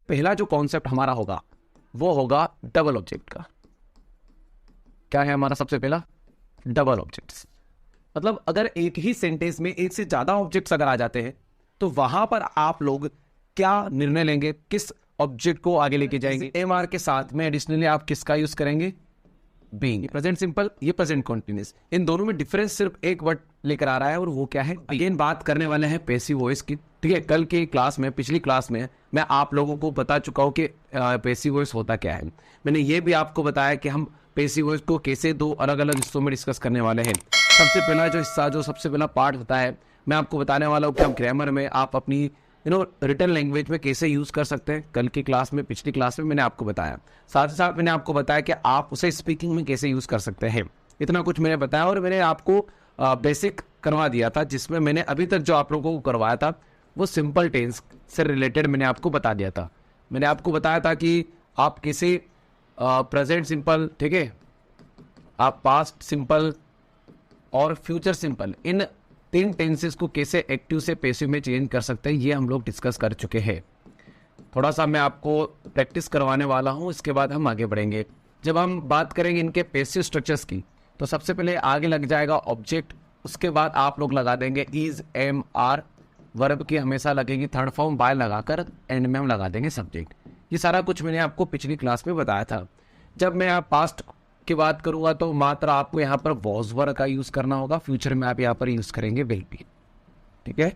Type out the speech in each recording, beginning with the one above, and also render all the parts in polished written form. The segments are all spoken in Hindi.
पहला जो कॉन्सेप्ट हमारा होगा वो होगा डबल ऑब्जेक्ट का। क्या है हमारा सबसे पहला? Double objects. मतलब अगर एक ही सेंटेंस में एक से ज्यादा ऑब्जेक्ट्स अगर आ जाते हैं तो वहां पर आप लोग क्या निर्णय लेंगे, किस ऑब्जेक्ट को आगे लेके जाएंगे? एम आर के साथ में एडिशनली आप किसका यूज करेंगे? बीइंग। प्रेजेंट सिंपल, ये प्रेजेंट कॉन्टिन्यूअस। इन दोनों में डिफरेंस सिर्फ एक वर्ड लेकर आ रहा है और वो क्या है? अगेन बात करने वाले हैं पैसिव वॉइस की। ठीक है, कल की क्लास में, पिछली क्लास में मैं आप लोगों को बता चुका हूं कि पैसिव वॉइस होता क्या है। मैंने ये भी आपको बताया कि हम पैसिव वॉइस को कैसे दो अलग अलग हिस्सों में डिस्कस करने वाले हैं। सबसे पहला जो हिस्सा, जो सबसे पहला पार्ट होता है, मैं आपको बताने वाला हूँ कि हम ग्रामर में आप अपनी रिटन लैंग्वेज में कैसे यूज कर सकते हैं। कल की क्लास में, पिछली क्लास में मैंने आपको बताया। साथ ही साथ मैंने आपको बताया कि आप उसे स्पीकिंग में कैसे यूज कर सकते हैं। इतना कुछ मैंने बताया और मैंने आपको बेसिक करवा दिया था, जिसमें मैंने अभी तक जो आप लोगों को करवाया था वो सिंपल टेंस से रिलेटेड मैंने आपको बता दिया था। मैंने आपको बताया था कि आप कैसे प्रेजेंट सिंपल, ठीक है, आप पास्ट सिंपल और फ्यूचर सिंपल, इन 3 टेंसेस को कैसे एक्टिव से पैसिव में चेंज कर सकते हैं, ये हम लोग डिस्कस कर चुके हैं। थोड़ा सा मैं आपको प्रैक्टिस करवाने वाला हूं, इसके बाद हम आगे बढ़ेंगे। जब हम बात करेंगे इनके पैसिव स्ट्रक्चर्स की, तो सबसे पहले आगे लग जाएगा ऑब्जेक्ट, उसके बाद आप लोग लगा देंगे इज, एम, आर। वर्ब की हमेशा लगेगी थर्ड फॉर्म बाय लगाकर, एंड में हम लगा देंगे सब्जेक्ट। ये सारा कुछ मैंने आपको पिछली क्लास में बताया था। जब मैं आप पास्ट की बात करूंगा तो मात्र आपको यहाँ पर वॉज वर्ब का यूज करना होगा। फ्यूचर में आप यहाँ पर यूज करेंगे विल बी। ठीक है,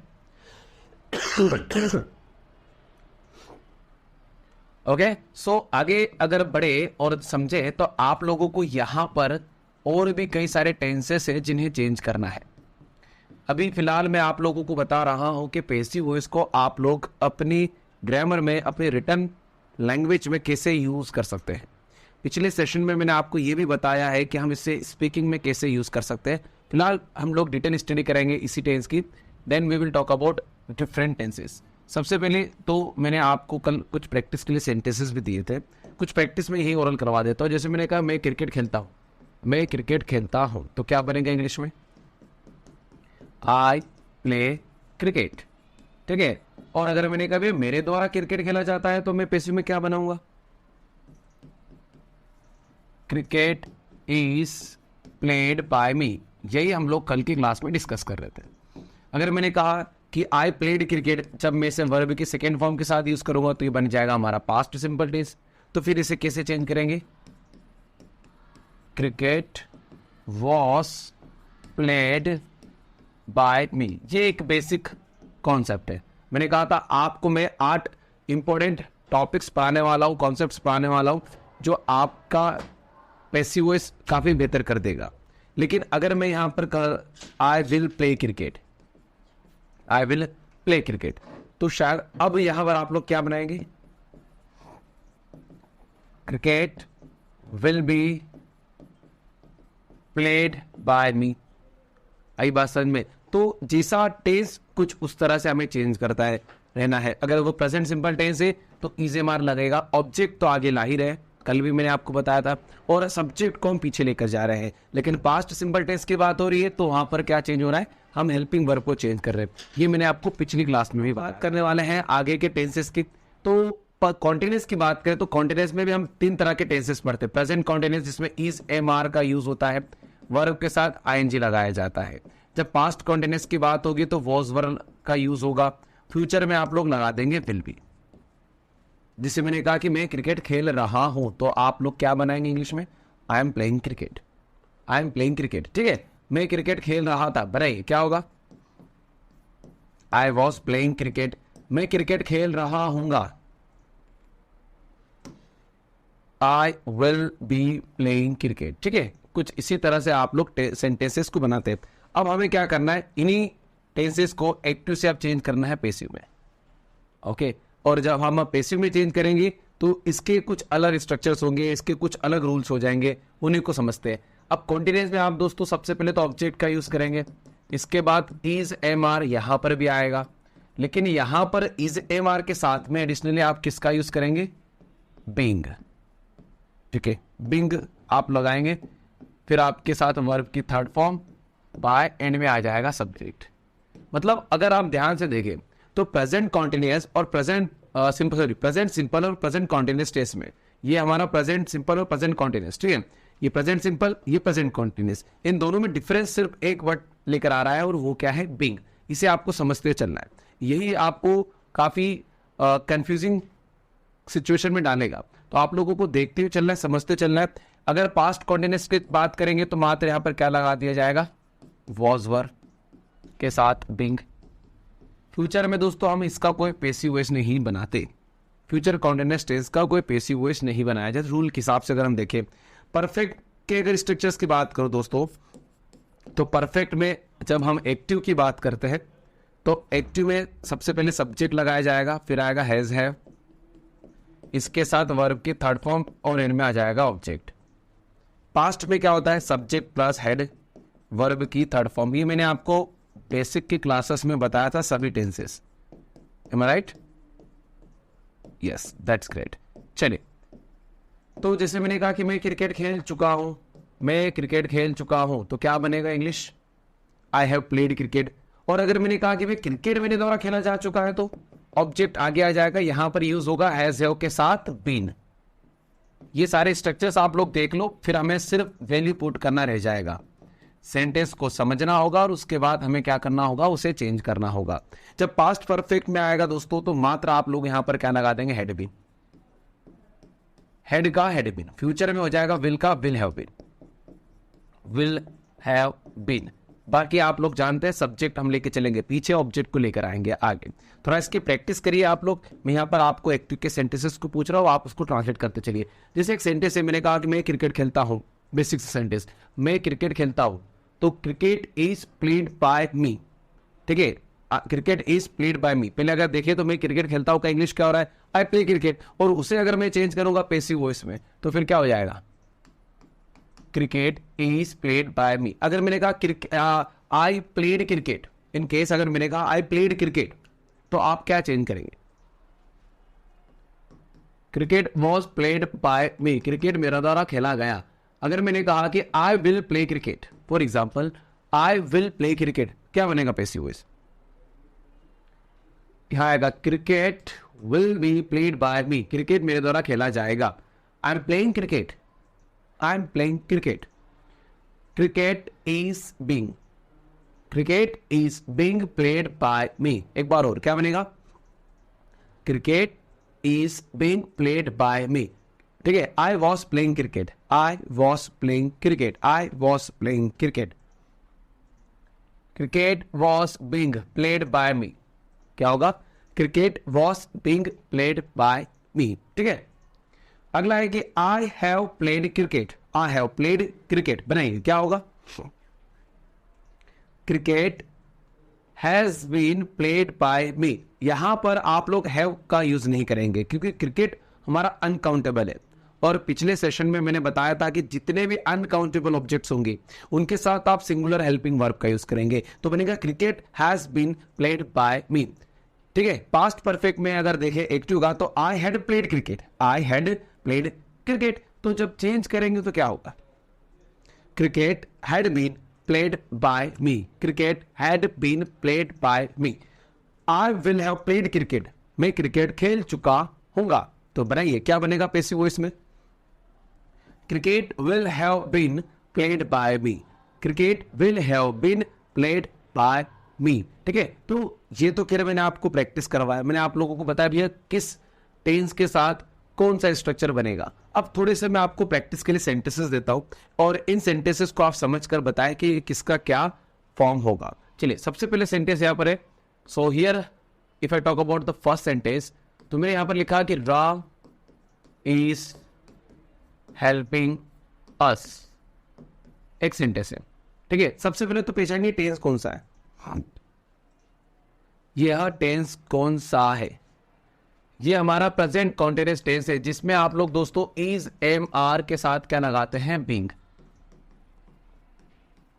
ओके। सो आगे अगर बढ़े और समझे तो आप लोगों को यहाँ पर और भी कई सारे टेंसेस है जिन्हें चेंज करना है। अभी फिलहाल मैं आप लोगों को बता रहा हूं कि पैसिव वॉइस को आप लोग अपनी ग्रामर में, अपनी रिटन लैंग्वेज में कैसे यूज कर सकते हैं। पिछले सेशन में मैंने आपको ये भी बताया है कि हम इसे स्पीकिंग में कैसे यूज कर सकते हैं। फिलहाल हम लोग डिटेल स्टडी करेंगे इसी टेंस की, then we will talk about different tenses. सबसे पहले तो मैंने आपको कल कुछ प्रैक्टिस के लिए सेंटेंसेस भी दिए थे, कुछ प्रैक्टिस में यही ओरल करवा देता हूँ। जैसे मैंने कहा मैं क्रिकेट खेलता हूँ, मैं क्रिकेट खेलता हूँ, तो क्या बनेगा इंग्लिश में? I play cricket. ठीक है, और अगर मैंने कहा मेरे द्वारा क्रिकेट खेला जाता है, तो मैं पैसिव में क्या बनाऊंगा? क्रिकेट इज प्लेड बाय मी। यही हम लोग कल की क्लास में डिस्कस कर रहे थे। अगर मैंने कहा कि आई प्लेड क्रिकेट, जब मैं इसे वर्ब की सेकेंड फॉर्म के साथ यूज करूंगा तो ये बन जाएगा हमारा पास्ट सिंपल टेंस। तो फिर इसे कैसे चेंज करेंगे? क्रिकेट वॉज प्लेड बाय मी। ये एक बेसिक कॉन्सेप्ट है। मैंने कहा था आपको मैं 8 इंपॉर्टेंट टॉपिक्स पढ़ाने वाला हूं, कॉन्सेप्ट्स पढ़ाने वाला हूं, जो आपका पैसिव वॉइस काफी बेहतर कर देगा। लेकिन अगर मैं यहां पर I will play cricket, I will play cricket, तो शायद अब यहां पर आप लोग क्या बनाएंगे? Cricket will be played by me. आई बात समझ में? तो जैसा टेंस कुछ उस तरह से हमें चेंज करता है रहना है। अगर वो प्रेजेंट सिंपल टेंस है तो इज एम आर लगेगा, ऑब्जेक्ट तो आगे ला ही रहे, कल भी मैंने आपको बताया था, और सब्जेक्ट को हम पीछे लेकर जा रहे हैं। लेकिन पास्ट सिंपल टेंस की बात हो रही है तो वहां पर क्या चेंज हो रहा है? हम हेल्पिंग वर्ब को चेंज कर रहे हैं। ये मैंने आपको पिछली क्लास में भी बात करने वाले हैं आगे के टेंसेस की। तो कॉन्टिन्यूस की बात करें तो कॉन्टिन्यूस में भी हम 3 तरह के टेंसेस पढ़ते हैं। प्रेजेंट कॉन्टिन्यूस, जिसमें इज एम आर का यूज होता है, वर्ब के साथ आईएनजी लगाया जाता है। जब पास्ट कॉन्टिन्यूस की बात होगी तो वॉज वर्ब का यूज होगा। फ्यूचर में आप लोग लगा देंगे विल बी। जिसे मैंने कहा कि मैं क्रिकेट खेल रहा हूं, तो आप लोग क्या बनाएंगे इंग्लिश में? आई am playing cricket, I am playing cricket. ठीक है, मैं क्रिकेट खेल रहा था, बनाइए क्या होगा? I was playing cricket. मैं क्रिकेट खेल रहा हूंगा, I will be playing cricket. ठीक है, कुछ इसी तरह से आप लोग सेंटेंसेस को बनाते हैं। अब हमें क्या करना है? इन्हीं टेंसेस को एक्टिव से अब चेंज करना है पैसिव में। ओके, और जब हम पैसिव में चेंज करेंगे तो इसके कुछ अलग स्ट्रक्चर्स होंगे, इसके कुछ अलग रूल्स हो जाएंगे, उन्हीं को समझते हैं। अब कॉन्टिन्यूस में आप दोस्तों सबसे पहले तो ऑब्जेक्ट का यूज करेंगे, इसके बाद इज एम आर यहां पर भी आएगा, लेकिन यहां पर इज एम आर के साथ में एडिशनली आप किसका यूज करेंगे? बीइंग। ठीक है, बीइंग आप लगाएंगे, फिर आपके साथ वर्ब की थर्ड फॉर्म बाय, एंड में आ जाएगा सब्जेक्ट। मतलब अगर आप ध्यान से देखें तो प्रेजेंट कॉन्टिन्यूअस और प्रेजेंट प्रेजेंट सिंपल और प्रेजेंट कॉन्टिन्यूस टेंस में ये हमारा प्रेजेंट सिंपल और प्रेजेंट कॉन्टिन्यूस, ठीक है। ये प्रेजेंट सिंपल, ये प्रेजेंट कॉन्टिन्यूस, इन दोनों में डिफरेंस सिर्फ एक वर्ड लेकर आ रहा है और वो क्या है, बीइंग। इसे आपको समझते चलना है, यही आपको काफी कंफ्यूजिंग सिचुएशन में डालेगा। तो आप लोगों को देखते हुए चलना है, समझते चलना है। अगर पास्ट कॉन्टिन्यूस की बात करेंगे तो मात्र यहाँ पर क्या लगा दिया जाएगा, वॉज वर के साथ बीइंग। फ्यूचर में दोस्तों हम इसका कोई पैसिव वॉइस नहीं बनाते, फ्यूचर कॉन्टिन्यूस टेंस का कोई पैसिव वॉइस नहीं बनाया जाए रूल के हिसाब से। अगर हम देखें परफेक्ट के अगर स्ट्रक्चर्स की बात करो दोस्तों, तो परफेक्ट में जब हम एक्टिव की बात करते हैं तो एक्टिव में सबसे पहले सब्जेक्ट लगाया जाएगा, फिर आएगा हैज हैव, इसके साथ वर्ब की थर्ड फॉर्म और एंड में आ जाएगा ऑब्जेक्ट। पास्ट में क्या होता है, सब्जेक्ट प्लस हेड, वर्ब की थर्ड फॉर्म। ये मैंने आपको बेसिक की क्लासेस में बताया था सभी tenses, am I right? Yes, that's great. चलिए, तो जैसे मैंने कहा कि मैं क्रिकेट खेल चुका हूं, मैं क्रिकेट खेल चुका हूं, तो क्या बनेगा English, I have played cricket. और अगर मैंने कहा कि मैं क्रिकेट मेरे द्वारा खेला जा चुका है तो ऑब्जेक्ट आगे आ जाएगा, यहां पर यूज होगा हैज हैव के साथ बीन। ये सारे स्ट्रक्चर्स आप लोग देख लो, फिर हमें सिर्फ वैल्यू पुट करना रह जाएगा। सेंटेंस को समझना होगा और उसके बाद हमें क्या करना होगा, उसे चेंज करना होगा। जब पास्ट परफेक्ट में आएगा दोस्तों तो मात्र आप लोग यहां पर क्या लगा देंगे, हैड बीन, हेड का हैड बीन। फ्यूचर में हो जाएगा विल का will have been, will have been. बाकी आप लोग जानते हैं सब्जेक्ट हम लेके चलेंगे पीछे, ऑब्जेक्ट को लेकर आएंगे आगे। थोड़ा इसकी प्रैक्टिस करिए आप लोग। मैं यहाँ पर आपको एक्टिव के सेंटेंसेस को पूछ रहा हूँ, आप उसको ट्रांसलेट करते चलिए। जैसे एक सेंटेंस है, मैंने कहा कि मैं क्रिकेट खेलता हूँ, बेसिक सेंटेंस, मैं क्रिकेट खेलता हूँ, तो cricket is played by me, ठीक है, क्रिकेट इज प्लेड बाय मी। पहले अगर देखें तो मैं क्रिकेट खेलता हूँ का इंग्लिश क्या हो रहा है, आई प्ले क्रिकेट। और उसे अगर मैं चेंज करूंगा पैसिव वॉइस में तो फिर क्या हो जाएगा, क्रिकेट इज प्लेड बाय मी। अगर मैंने कहा I played cricket, in case अगर मैंने कहा आई प्लेड क्रिकेट, तो आप क्या चेंज करेंगे, cricket was played by me, cricket मेरा द्वारा खेला गया। अगर मैंने कहा कि I will play cricket, for example I will play cricket, क्या बनेगा पैसिव वॉइस, यहां आएगा cricket will be played by me, cricket मेरे द्वारा खेला जाएगा। I am playing cricket, I am playing cricket, cricket is being, cricket is being played by me. एक बार और क्या बनेगा, cricket is being played by me, ठीक है। I was playing cricket, I was playing cricket, I was playing cricket, cricket was being played by me, क्या होगा, cricket was being played by me, ठीक है। अगला है कि I have played cricket, I have played cricket बनाइए, क्या होगा, cricket has been played by me. यहां पर आप लोग हैव का यूज नहीं करेंगे क्योंकि क्रिकेट हमारा अनकाउंटेबल है। और पिछले सेशन में मैंने बताया था कि जितने भी अनकाउंटेबल ऑब्जेक्ट्स होंगे उनके साथ आप सिंगुलर हेल्पिंग वर्ब का यूज करेंगे, तो बनेगा cricket has been played by me, ठीक है। पास्ट परफेक्ट में अगर देखें एक्टिव का तो I had played cricket, I had played cricket. तो जब चेंज करेंगे तो क्या होगा, cricket had been played by me, cricket had been played by me. I will have played cricket, मैं क्रिकेट खेल चुका हूंगा, तो बनाइए क्या बनेगा पैसिव वॉइस में, cricket will have been played by me, cricket will have been played by me, ठीक है। तो ये तो खैर मैंने आपको प्रैक्टिस करवाया, मैंने आप लोगों को बताया भैया किस टेंस के साथ कौन सा स्ट्रक्चर बनेगा। अब थोड़े से मैं आपको प्रैक्टिस के लिए सेंटेंसेस देता हूं और इन सेंटेंसेस को आप समझकर बताएं कि किसका क्या फॉर्म होगा। चलिए, सबसे पहले सेंटेंस यहां पर है, so here if I talk about the first sentence, तो मैंने यहां पर लिखा कि रा इज हेल्पिंग अस, एक सेंटेंस है, ठीक है। सबसे पहले तो पहचानिए टेंस कौन सा है, यह टेंस कौन सा है, ये हमारा प्रेजेंट कॉन्टिन्यूअस टेंस है जिसमें आप लोग दोस्तों इज एम आर के साथ क्या लगाते हैं, बीइंग,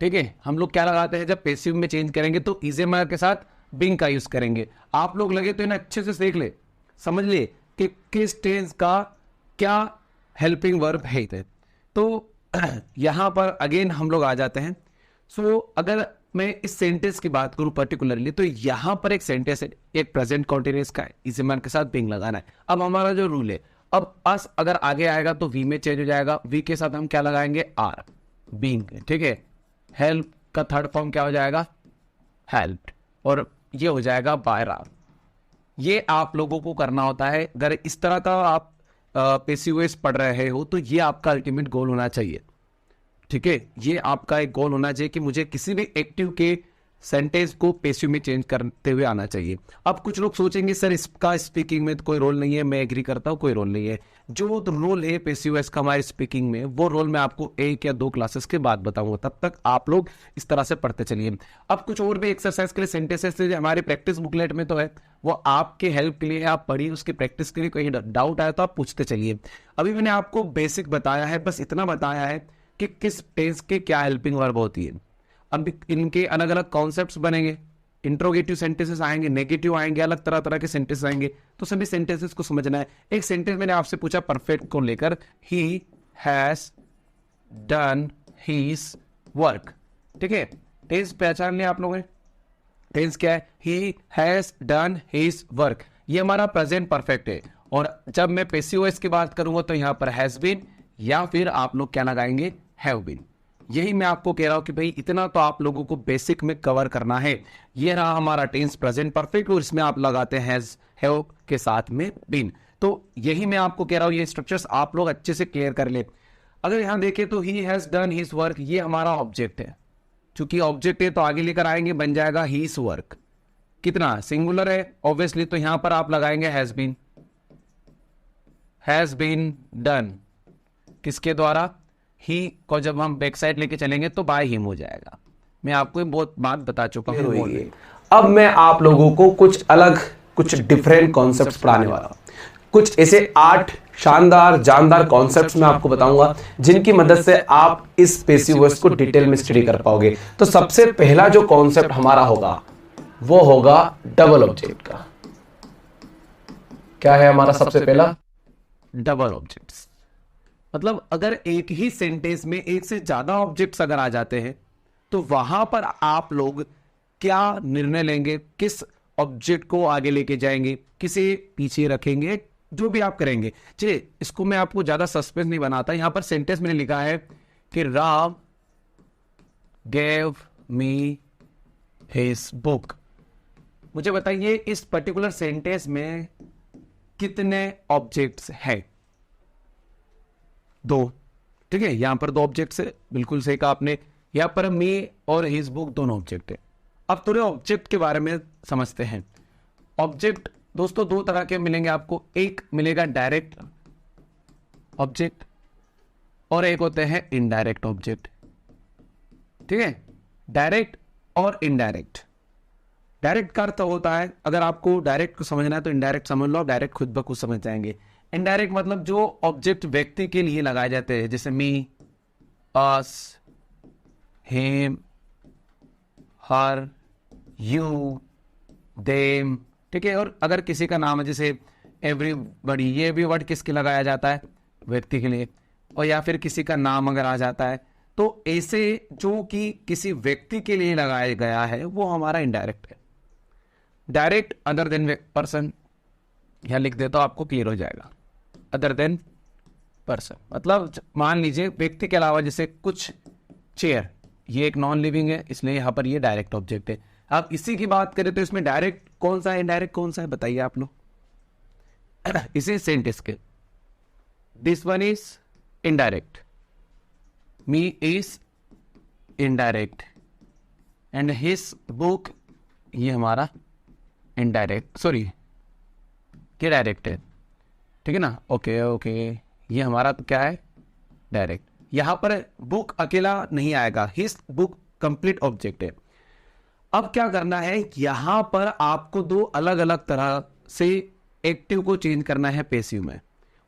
ठीक है। हम लोग क्या लगाते हैं जब पैसिव में चेंज करेंगे तो इज एम आर के साथ बीइंग का यूज करेंगे। आप लोग लगे तो इन्हें अच्छे से देख ले, समझ ले कि किस टेंस का क्या हेल्पिंग वर्ब है। तो यहां पर अगेन हम लोग आ जाते हैं। सो अगर मैं इस सेंटेंस की बात करूं पर्टिकुलरली, तो यहां पर एक सेंटेंस है, एक प्रेजेंट कॉन्टिन्यूअस का है, इसी मान के साथ बिंग लगाना है। अब हमारा जो रूल है, अब अस अगर आगे आएगा तो वी में चेंज हो जाएगा, वी के साथ हम क्या लगाएंगे, आर, बीइंग, ठीक है। हेल्प का थर्ड फॉर्म क्या हो जाएगा, हेल्प्ड, और ये हो जाएगा बाय राम। ये आप लोगों को करना होता है। अगर इस तरह का आप पेसिव पढ़ रहे हो तो ये आपका अल्टीमेट गोल होना चाहिए, ठीक है। ये आपका एक गोल होना चाहिए कि मुझे किसी भी एक्टिव के सेंटेंस को पेसिव में चेंज करते हुए आना चाहिए। अब कुछ लोग सोचेंगे सर इसका स्पीकिंग में तो कोई रोल नहीं है, मैं एग्री करता हूं, कोई रोल नहीं है। जो रोल है पेसिव वॉइस का हमारे स्पीकिंग में, वो रोल मैं आपको 1 या 2 क्लासेस के बाद बताऊंगा, तब तक आप लोग इस तरह से पढ़ते चलिए। अब कुछ और भी एक्सरसाइज के लिए सेंटेंसेस हमारी प्रैक्टिस बुकलेट में तो है, वो आपके हेल्प के लिए आप पढ़िए, उसकी प्रैक्टिस के लिए कोई डाउट आया तो आप पूछते चलिए। अभी मैंने आपको बेसिक बताया है, बस इतना बताया है कि किस टेंस के क्या हेल्पिंग वर्ब होती है। अब इनके अलग अलग कॉन्सेप्ट्स बनेंगे, इंट्रोगेटिव सेंटेंसेस आएंगे, नेगेटिव आएंगे, अलग तरह तरह के सेंटेंसेस आएंगे, तो सभी सेंटेंसेस को समझना है। एक सेंटेंस मैंने आपसे पूछा परफेक्ट को लेकर, he has done his work, ठीक है। टेंस पहचान लिया आप लोगों ने, टेंस क्या है, he has done his work, ये हमारा प्रेजेंट परफेक्ट है। और जब मैं पैसिव वॉइस की बात करूंगा तो यहां पर हैज बीन, या फिर आप लोग क्या लगाएंगे, हैव बीन। यही मैं आपको कह रहा हूं कि भाई इतना तो आप लोगों को बेसिक में कवर करना है। ये रहा हमारा टेंस प्रेजेंट परफेक्ट, और इसमें आप लगाते हैं हैज, हैव के साथ में बीन। तो यही मैं आपको कह रहा हूं, ये स्ट्रक्चर्स आप लोग अच्छे से क्लियर कर ले। अगर यहां देखें तो he has done his work, ये हमारा ऑब्जेक्ट है, चूंकि ऑब्जेक्ट है तो आगे लेकर आएंगे, बन जाएगा हिज वर्क। कितना सिंगुलर है ऑब्वियसली, तो यहां पर आप लगाएंगे हैज बीन डन, किसके द्वारा, ही को जब हम बैक साइड लेके चलेंगे तो बाय हिम हो जाएगा। मैं आपको बहुत बात बता चुका हूं। अब मैं आप लोगों को कुछ अलग, कुछ डिफरेंट कॉन्सेप्ट्स पढ़ाने वाला हूं। कुछ ऐसे 8 शानदार जानदार कॉन्सेप्ट्स मैं आपको बताऊंगा, जिनकी मदद से आप इस पैसिव वॉइस को डिटेल में स्टडी कर पाओगे। तो सबसे पहला जो कॉन्सेप्ट हमारा होगा वो होगा डबल ऑब्जेक्ट का। क्या है हमारा सबसे पहला, डबल ऑब्जेक्ट्स। मतलब अगर एक ही सेंटेंस में एक से ज्यादा ऑब्जेक्ट्स अगर आ जाते हैं तो वहां पर आप लोग क्या निर्णय लेंगे, किस ऑब्जेक्ट को आगे लेके जाएंगे, किसे पीछे रखेंगे, जो भी आप करेंगे। चलिए इसको मैं आपको ज्यादा सस्पेंस नहीं बनाता। यहां पर सेंटेंस मैंने लिखा है कि Ram gave me his book. मुझे बताइए इस पर्टिकुलर सेंटेंस में कितने ऑब्जेक्ट्स हैं, 2, ठीक है। यहां पर 2 ऑब्जेक्ट्स है, बिल्कुल सही कहा आपने। यहां पर मी और हिज बुक दोनों ऑब्जेक्ट है। अब थोड़े ऑब्जेक्ट के बारे में समझते हैं। ऑब्जेक्ट दोस्तों 2 तरह के मिलेंगे आपको, एक मिलेगा डायरेक्ट ऑब्जेक्ट और एक होते हैं इनडायरेक्ट ऑब्जेक्ट, ठीक है। डायरेक्ट और इनडायरेक्ट। डायरेक्ट का अर्थ होता है, अगर आपको डायरेक्ट को समझना है तो इनडायरेक्ट समझ लो, आप डायरेक्ट खुद ब खुद समझ जाएंगे। इनडायरेक्ट मतलब जो ऑब्जेक्ट व्यक्ति के लिए लगाए जाते हैं, जैसे मी, अस, हिम, हर, यू, देम, ठीक है। और अगर किसी का नाम है जैसे एवरीबॉडी, ये भी वर्ड किसके लगाया जाता है, व्यक्ति के लिए। और या फिर किसी का नाम अगर आ जाता है तो ऐसे जो कि किसी व्यक्ति के लिए लगाया गया है वो हमारा इनडायरेक्ट है। डायरेक्ट अदर देन पर्सन, यहां लिख देता हूं आपको क्लियर हो जाएगा। अदर देन पर्सन मतलब मान लीजिए व्यक्ति के अलावा, जैसे कुछ चेयर, ये एक नॉन लिविंग है इसलिए यहां पर ये डायरेक्ट ऑब्जेक्ट है। अब इसी की बात करें तो इसमें डायरेक्ट कौन सा है, इनडायरेक्ट कौन सा है, बताइए आप लोग। इसी सेंटेंस के, this one is indirect, me is indirect, and his book, ये हमारा इनडायरेक्ट, सॉरी ये डायरेक्ट है, ठीक है ना। ओके ओके, ये हमारा तो क्या है, डायरेक्ट। यहां पर बुक अकेला नहीं आएगा, हिज बुक कंप्लीट ऑब्जेक्ट है। अब क्या करना है, यहां पर आपको 2 अलग अलग तरह से एक्टिव को चेंज करना है पैसिव में,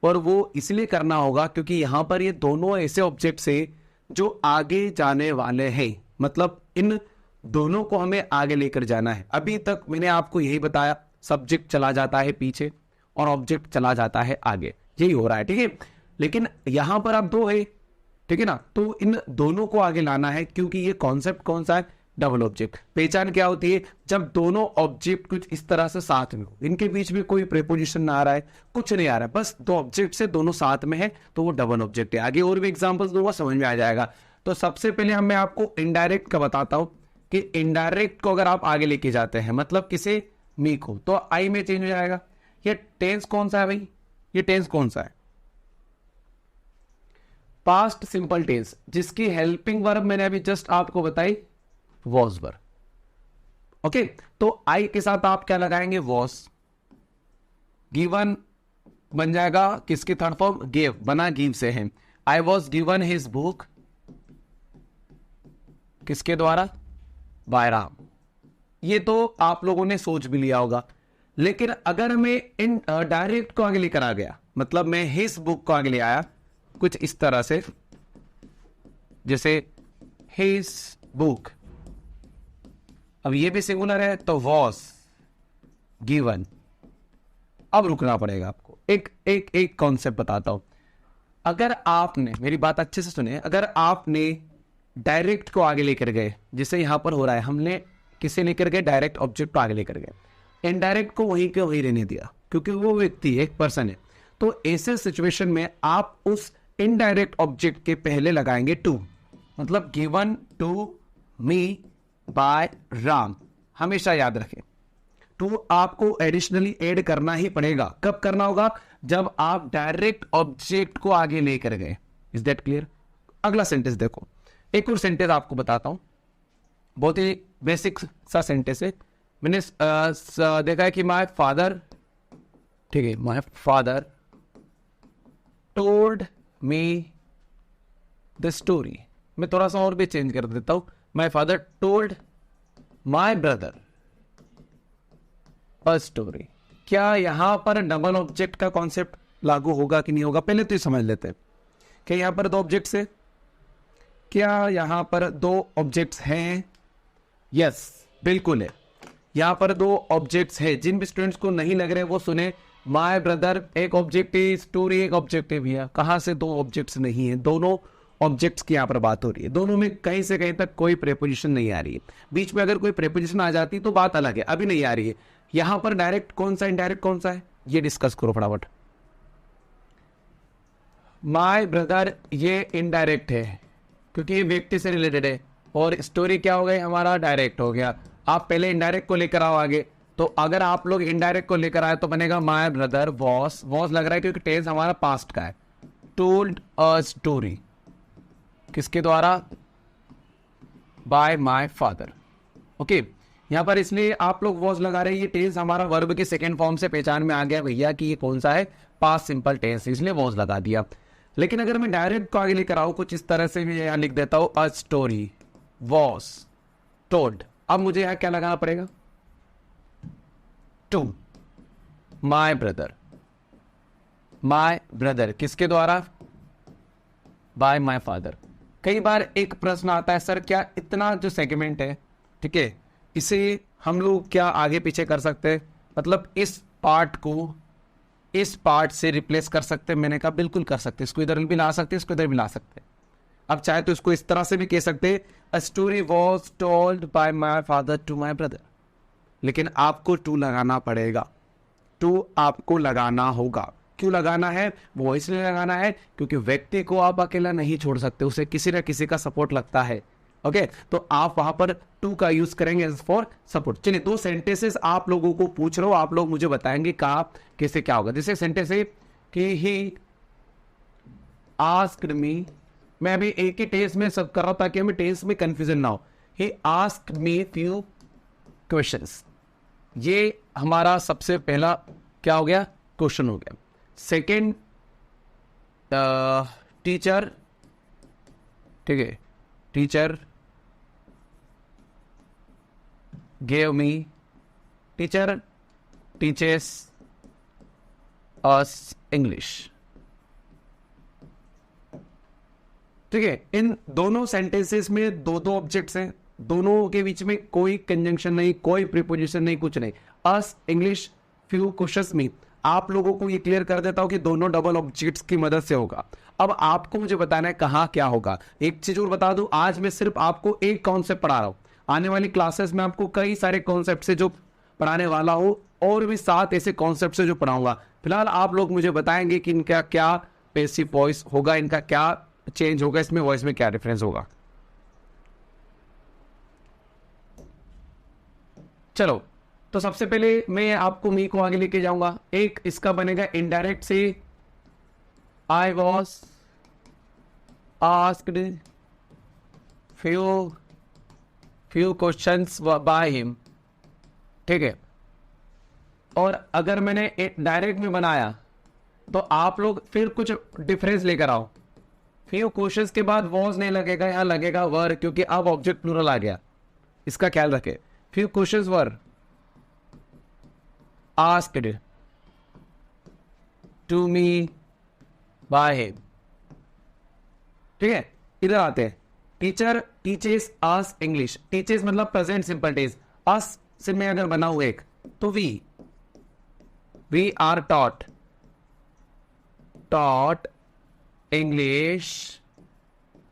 और वो इसलिए करना होगा क्योंकि यहां पर ये दोनों ऐसे ऑब्जेक्ट्स हैं जो आगे जाने वाले हैं। मतलब इन दोनों को हमें आगे लेकर जाना है। अभी तक मैंने आपको यही बताया, सब्जेक्ट चला जाता है पीछे और ऑब्जेक्ट चला जाता है आगे, यही हो रहा है, ठीक है। लेकिन यहां पर अब 2 है, ठीक है ना, तो इन दोनों को आगे लाना है क्योंकि ये कॉन्सेप्ट कौन सा है, डबल ऑब्जेक्ट। पहचान क्या होती है? जब दोनों ऑब्जेक्ट कुछ इस तरह से साथ में हो, इनके बीच में कोई प्रीपोजिशन ना आ रहा है, कुछ नहीं आ रहा है, बस दो ऑब्जेक्ट से दोनों साथ में है, तो वो डबल ऑब्जेक्ट है। आगे और भी एग्जांपल्स दूंगा, समझ में आ जाएगा। तो सबसे पहले मैं आपको इनडायरेक्ट का बताता हूं कि इनडायरेक्ट को अगर आप आगे लेके जाते हैं, मतलब किसी मी को, तो आई में चेंज हो जाएगा। ये टेंस कौन सा है भाई? ये टेंस कौन सा है? पास्ट सिंपल टेंस, जिसकी हेल्पिंग वर्ब मैंने अभी जस्ट आपको बताई, वॉज वर्ब। ओके, तो आई के साथ आप क्या लगाएंगे? वॉज। गिवन बन जाएगा किसकी थर्ड फॉर्म? गेव, बना गिव से है। I was given his book, किसके द्वारा? बाय राम। ये तो आप लोगों ने सोच भी लिया होगा। लेकिन अगर मैं इन डायरेक्ट को आगे लेकर आ गया, मतलब मैं हिज बुक को आगे ले आया कुछ इस तरह से, जैसे हिज बुक, अब ये भी सिंगुलर है, तो वॉज गिवन। अब रुकना पड़ेगा आपको, एक कॉन्सेप्ट बताता हूं। अगर आपने, मेरी बात अच्छे से सुने, अगर आपने डायरेक्ट को आगे लेकर गए, जैसे यहां पर हो रहा है, हमने किसे लेकर गए? डायरेक्ट ऑब्जेक्ट को आगे लेकर गए, इनडायरेक्ट को वहीं के वहीं रहने दिया, क्योंकि वो व्यक्ति एक पर्सन है। तो ऐसे सिचुएशन में आप उस इनडायरेक्ट ऑब्जेक्ट के पहले लगाएंगे टू, मतलब given to me by Ram. हमेशा याद रखें, टू आपको एडिशनली ऐड करना ही पड़ेगा। कब करना होगा? जब आप डायरेक्ट ऑब्जेक्ट को आगे लेकर गए। Is that clear? अगला सेंटेंस देखो, एक और सेंटेंस आपको बताता हूं, बहुत ही बेसिक सा सेंटेंस है। मैंने देखा है कि माय फादर, ठीक है, my father told me the story. मैं थोड़ा सा और भी चेंज कर देता हूं, my father told my brother a story. क्या यहां पर डबल ऑब्जेक्ट का कॉन्सेप्ट लागू होगा कि नहीं होगा? पहले तो ये समझ लेते हैं कि यहां पर दो ऑब्जेक्ट्स है। क्या यहां पर दो ऑब्जेक्ट्स हैं? यस, बिल्कुल है, यहां पर दो ऑब्जेक्ट्स है। जिन भी स्टूडेंट्स को नहीं लग रहे वो सुने, माय ब्रदर एक ऑब्जेक्ट है, स्टोरी एक ऑब्जेक्ट है। भैया कहां से दो ऑब्जेक्ट्स नहीं है? दोनों ऑब्जेक्ट्स की यहां पर बात हो रही है। दोनों में कहीं से कहीं तक कोई प्रेपोजिशन नहीं आ रही है। बीच में अगर कोई प्रेपोजिशन आ जाती तो बात अलग है, अभी नहीं आ रही है। यहां पर डायरेक्ट कौन सा, इनडायरेक्ट कौन सा है, ये डिस्कस करो फटाफट। माय ब्रदर ये इनडायरेक्ट है, क्योंकि ये व्यक्ति से रिलेटेड है, और स्टोरी क्या हो गई? हमारा डायरेक्ट हो गया। आप पहले इनडायरेक्ट को लेकर आओ आगे, तो अगर आप लोग इनडायरेक्ट को लेकर आए तो बनेगा माय ब्रदर वॉस लग रहा है क्योंकि टेंस हमारा पास्ट का है। टोल्ड अ स्टोरी, किसके द्वारा? By my father. ओके, यहां पर इसलिए आप लोग वॉस लगा रहे हैं, ये टेंस हमारा वर्ब के सेकेंड फॉर्म से पहचान में आ गया भैया कि ये कौन सा है, पास्ट सिंपल टेंस, इसलिए वॉस लगा दिया। लेकिन अगर मैं डायरेक्ट को आगे लेकर आऊं कुछ इस तरह से, मैं यहां लिख देता हूं अ स्टोरी वॉस टोल्ड। अब मुझे यहां क्या लगाना पड़ेगा? To my brother. My brother किसके द्वारा? By my father. कई बार एक प्रश्न आता है, सर क्या इतना जो सेगमेंट है, ठीक है, इसे हम लोग क्या आगे पीछे कर सकते हैं? मतलब इस पार्ट को इस पार्ट से रिप्लेस कर सकते हैं? मैंने कहा बिल्कुल कर सकते हैं। इसको इधर भी ला सकते हैं, इसको इधर भी ला सकते हैं। अब चाहे तो इसको इस तरह से भी कह सकते हैं, a story was told by my father to my brother. लेकिन आपको टू लगाना पड़ेगा, टू आपको लगाना होगा। क्यों लगाना है? वो इसलिए लगाना है क्योंकि व्यक्ति को आप अकेला नहीं छोड़ सकते, उसे किसी न किसी का सपोर्ट लगता है। ओके, तो आप वहां पर टू का यूज करेंगे फॉर सपोर्ट। चलिए, दो सेंटेंसेस आप लोगों को पूछ रहा हूं, आप लोग मुझे बताएंगे कहा कैसे क्या होगा। जैसे सेंटेंस है कि ही आस्क्ड मी, मैं अभी एक ही टेंस में सब कर रहा हूं ताकि हमें टेंस में कंफ्यूजन ना हो। He asked me few questions, ये हमारा सबसे पहला क्या हो गया? क्वेश्चन हो गया। सेकेंड, टीचर, ठीक है, teacher gave me, teacher teaches us English। ठीक है, इन दोनों सेंटेंसेस में दो दो ऑब्जेक्ट्स हैं, दोनों के बीच में कोई कंजंक्शन नहीं, कोई प्रीपोजिशन नहीं, कुछ नहीं। अस, इंग्लिश, फ्यू क्वेश्चंस मी। आप लोगों को ये क्लियर कर देता हूं कि दोनों डबल ऑब्जेक्ट्स की मदद से होगा। अब आपको मुझे बताना है कहां क्या होगा। एक चीज और बता दूं, आज मैं सिर्फ आपको एक कॉन्सेप्ट पढ़ा रहा हूं, आने वाली क्लासेस में आपको कई सारे कॉन्सेप्ट से जो पढ़ाने वाला हूँ, और भी 7 ऐसे कॉन्सेप्ट से जो पढ़ाऊंगा। फिलहाल आप लोग मुझे बताएंगे कि इनका क्या पैसिव वॉइस होगा, इनका क्या चेंज होगा, इसमें वॉइस में क्या डिफरेंस होगा। चलो, तो सबसे पहले मैं आपको मी को आगे लेके जाऊंगा। एक इसका बनेगा इनडायरेक्ट से, I was asked few questions bye him, ठीक है। और अगर मैंने एक डायरेक्ट में बनाया तो आप लोग फिर कुछ डिफरेंस लेकर आओ। फ्यू क्वेश्चंस के बाद वॉज नहीं लगेगा, यहां लगेगा वर, क्योंकि अब ऑब्जेक्ट प्लूरल आ गया, इसका ख्याल रखें। Few questions were asked to me by him, ठीक है। इधर आते हैं, teacher teaches us English. Teaches मतलब प्रेजेंट सिंपल टेंस, अस से मैं अगर बनाऊं एक तो we are taught English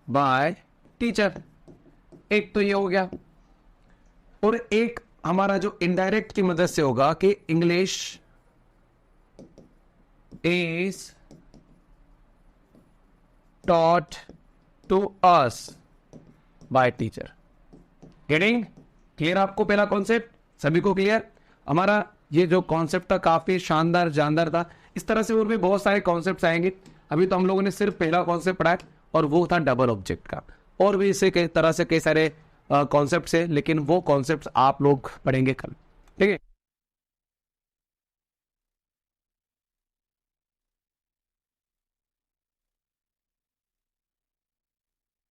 by teacher. एक तो ये हो गया, और एक हमारा जो इनडायरेक्ट की मदद से होगा कि English is taught to us by teacher. Getting clear? आपको पहला कॉन्सेप्ट सभी को क्लियर? हमारा ये जो कॉन्सेप्ट था काफी शानदार जानदार था। इस तरह से और भी बहुत सारे कॉन्सेप्ट्स आएंगे। अभी तो हम लोगों ने सिर्फ पहला कॉन्सेप्ट पढ़ा है, और वो था डबल ऑब्जेक्ट का। और भी इससे कई तरह से कई सारे कॉन्सेप्ट्स है, लेकिन वो कॉन्सेप्ट्स आप लोग पढ़ेंगे कल, ठीक है।